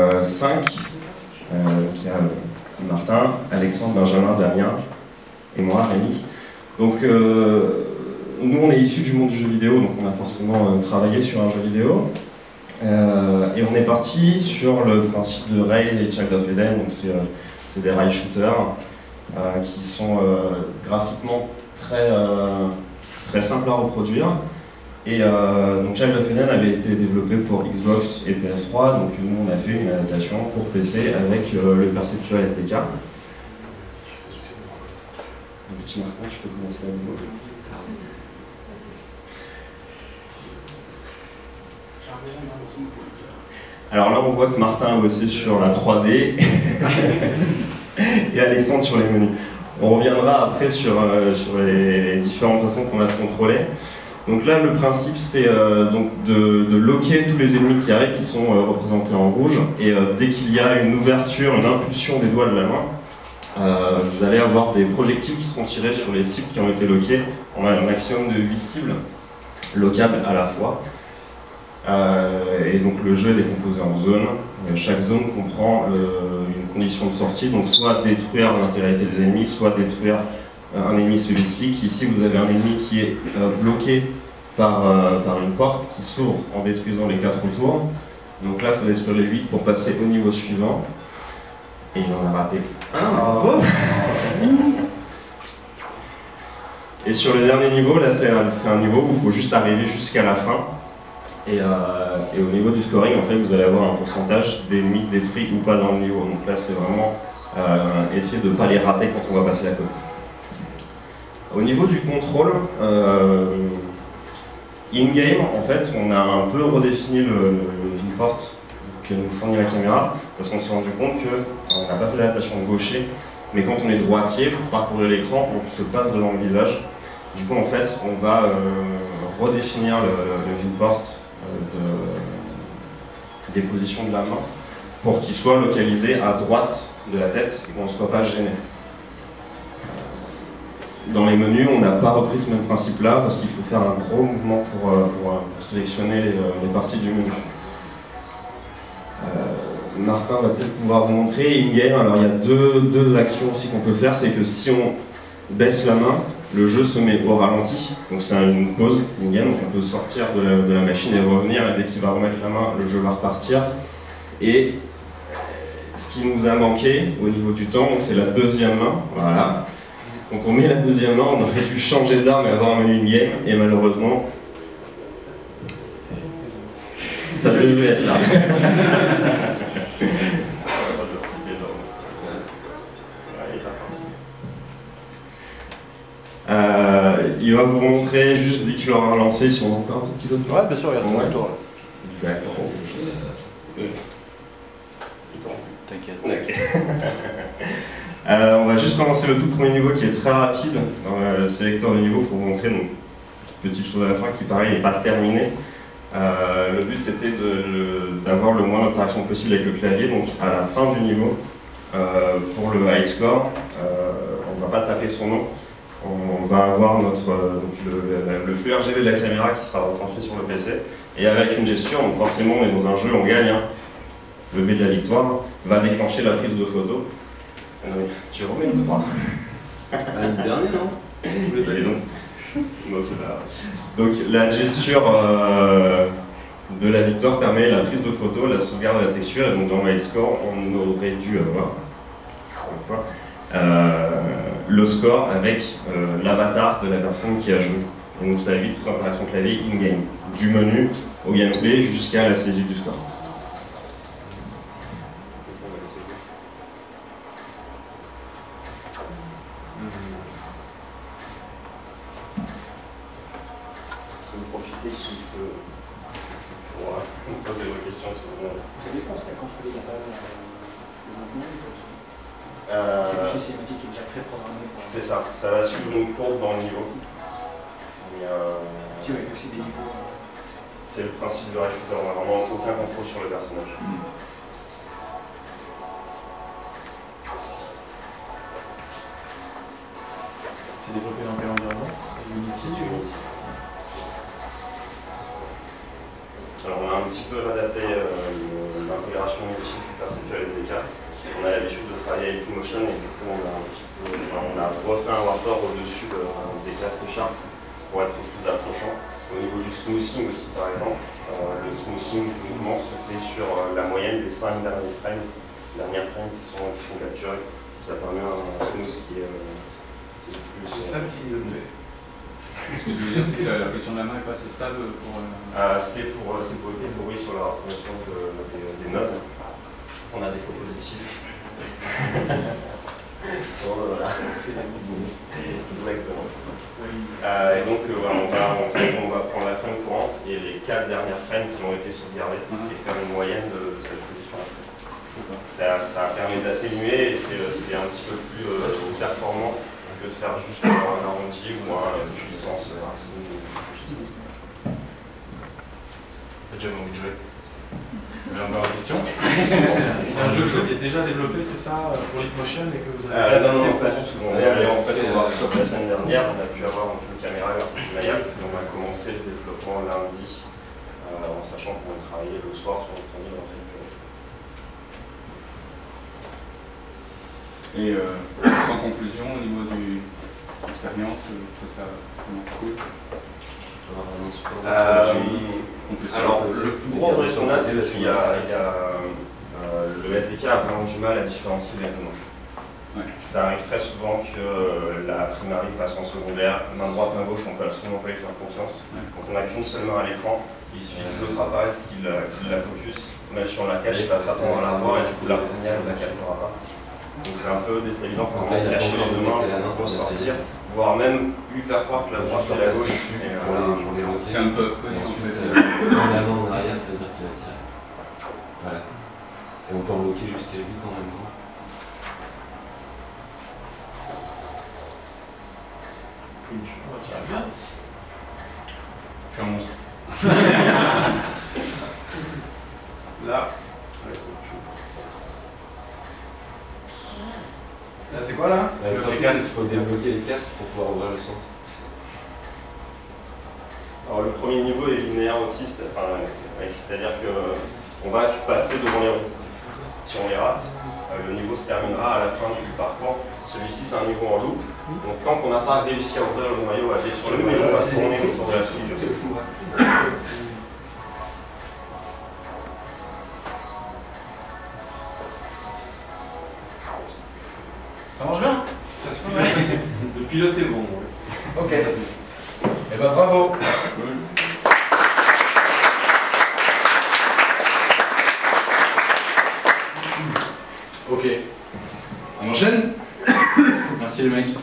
5, qui a Martin, Alexandre, Benjamin, Damien et moi, Rémi. Donc nous on est issus du monde du jeu vidéo, donc on a forcément travaillé sur un jeu vidéo. Et on est parti sur le principe de Raze et Child of Eden, donc c'est des rail shooters qui sont graphiquement très simples à reproduire. Et donc Child of Eden avait été développé pour Xbox et PS3, donc nous on a fait une adaptation pour PC avec le Perceptual SDK. Un petit marquant, je peux commencer la vidéo. Alors là on voit que Martin a bossé sur la 3D et Alexandre sur les menus. On reviendra après sur les différentes façons qu'on a de contrôler. Donc là, le principe, c'est donc de loquer tous les ennemis qui arrivent, qui sont représentés en rouge. Et dès qu'il y a une ouverture, une impulsion des doigts de la main, vous allez avoir des projectiles qui seront tirés sur les cibles qui ont été loquées. On a un maximum de 8 cibles loquables à la fois. Et donc le jeu est décomposé en zones. Chaque zone comprend une condition de sortie, donc soit détruire l'intégralité des ennemis, soit détruire un ennemi spécifique. Ici vous avez un ennemi qui est bloqué par une porte qui s'ouvre en détruisant les 4 autour. Donc là il faut détruire les 8 pour passer au niveau suivant. Et il en a raté. Bravo. Et sur le dernier niveau, là c'est un niveau où il faut juste arriver jusqu'à la fin. Et au niveau du scoring, en fait, vous allez avoir un pourcentage d'ennemis détruits ou pas dans le niveau. Donc là c'est vraiment essayer de ne pas les rater quand on va passer à côté. Au niveau du contrôle, in-game, en fait, on a un peu redéfini le viewport que nous fournit la caméra, parce qu'on s'est rendu compte qu'on n'a pas fait d'adaptation gaucher, mais quand on est droitier, pour parcourir l'écran, on se passe devant le visage. Du coup, en fait, on va redéfinir le viewport des positions de la main pour qu'il soit localisé à droite de la tête et qu'on ne soit pas gêné. Dans les menus, on n'a pas repris ce même principe-là parce qu'il faut faire un gros mouvement pour sélectionner les parties du menu. Martin va peut-être pouvoir vous montrer. In-game, alors il y a deux actions aussi qu'on peut faire, c'est que si on baisse la main, le jeu se met au ralenti, donc c'est une pause in-game, on peut sortir de la machine et revenir, et dès qu'il va remettre la main, le jeu va repartir. Et ce qui nous a manqué au niveau du temps, c'est la deuxième main, voilà. Quand on met la deuxième main, on aurait dû changer d'arme et avoir un menu in-game, et malheureusement, ça devait être là. Il va vous montrer juste dès qu'il aura lancé, si on a encore un tout petit peu de temps. Ouais, bien sûr, il y a tout le tour là. D'accord. T'inquiète. On va juste commencer le tout premier niveau qui est très rapide dans le sélecteur de niveau pour vous montrer une petite chose à la fin qui pareil n'est pas terminée. Le but c'était d'avoir le moins d'interaction possible avec le clavier, donc à la fin du niveau, pour le high score, on ne va pas taper son nom. On va avoir le flux RGB de la caméra qui sera retransmis sur le PC, et avec une gesture, donc forcément on est dans un jeu, on gagne, hein, le V de la victoire va déclencher la prise de photo. Tu remets le 3. Le dernier, non? Non, c'est là. Donc la gesture de la victoire permet la prise de photo, la sauvegarde de la texture, et donc dans le high score, on aurait dû avoir le score avec l'avatar de la personne qui a joué. Et donc ça évite toute interaction clavier in-game, du menu au gameplay jusqu'à la saisie du score. Vous profitez pour poser vos questions si vous voulez. Vous savez quand c'est à contrôler la balle le mouvement? C'est plus une cinématique qui est déjà préprogrammée. C'est ça, ça va suivre une courbe dans le niveau. Si, oui, c'est des niveaux. C'est le principe de rail shooter, on n'a vraiment aucun contrôle sur le personnage. C'est développé dans quel environnement? Unity. Alors on a un petit peu adapté l'intégration Unity perceptuel SDK. On a l'habitude de travailler avec Motion et du coup on a refait un warper au-dessus des classes C# pour être plus approchant. Au niveau du smoothing aussi par exemple, le smoothing du mouvement se fait sur la moyenne des 5 derniers frames qui sont capturés. Ça permet un smooth qui est plus... C'est ça qui le plaît. Ce que tu veux dire, c'est que la position de la main n'est pas assez stable pour... c'est pour éviter le bruit sur la reconnaissance des nodes. On a des faux positifs. Voilà. Exactement. Et donc on va prendre la frame courante et les 4 dernières frames qui ont été sauvegardées et faire une moyenne de cette position-là. Ça permet d'atténuer et c'est un petit peu plus performant que de faire juste un arrondi ou une puissance racine. T'as déjà envie de jouer? Vous avez encore une question? C'est un jeu qui est déjà développé, c'est ça, pour Leapmotion et que vous avez... Non, pas du tout. On est allé en fait au workshop la semaine dernière, on a pu avoir une caméra grâce à Maya, puis on a commencé le développement lundi, en sachant qu'on travaillait le soir sur le temps libre. Et sans conclusion, au niveau de l'expérience, ça vraiment cool. Alors, le plus gros risque qu'on a, c'est parce qu'il y a le SDK a vraiment du mal à différencier les deux. Ouais. Ça arrive très souvent que la primaire passe en secondaire, main droite, main gauche, on peut absolument pas y faire confiance. Ouais. Quand on n'a qu'une seule main à l'écran, il suffit que l'autre apparaisse qu'il la focus, même si on la cache, il va certainement la voir et si la première ne la captera pas. Donc c'est un peu déstabilisant, il faut vraiment cacher les deux mains pour sortir, voire même lui faire croire que la droite c'est la gauche. C'est un peu et ensuite, la main en arrière, ça veut dire qu'il va tirer. Voilà. Et on peut en bloquer jusqu'à 8 en même temps. Bien. Je suis un monstre. Là. Là, c'est quoi là? Le principe, il faut débloquer les cartes pour pouvoir ouvrir le centre. Alors le premier niveau est linéaire aussi, c'est-à-dire qu'on va passer devant les roues. Si on les rate, le niveau se terminera à la fin du parcours. Celui-ci c'est un niveau en loop, donc tant qu'on n'a pas réussi à ouvrir le noyau, à détruire le noyau, on va tourner autour de la structure. Ça marche bien? Le pilote est bon. Ok. Eh ben bravo. Ok. On enchaîne? Merci les mecs.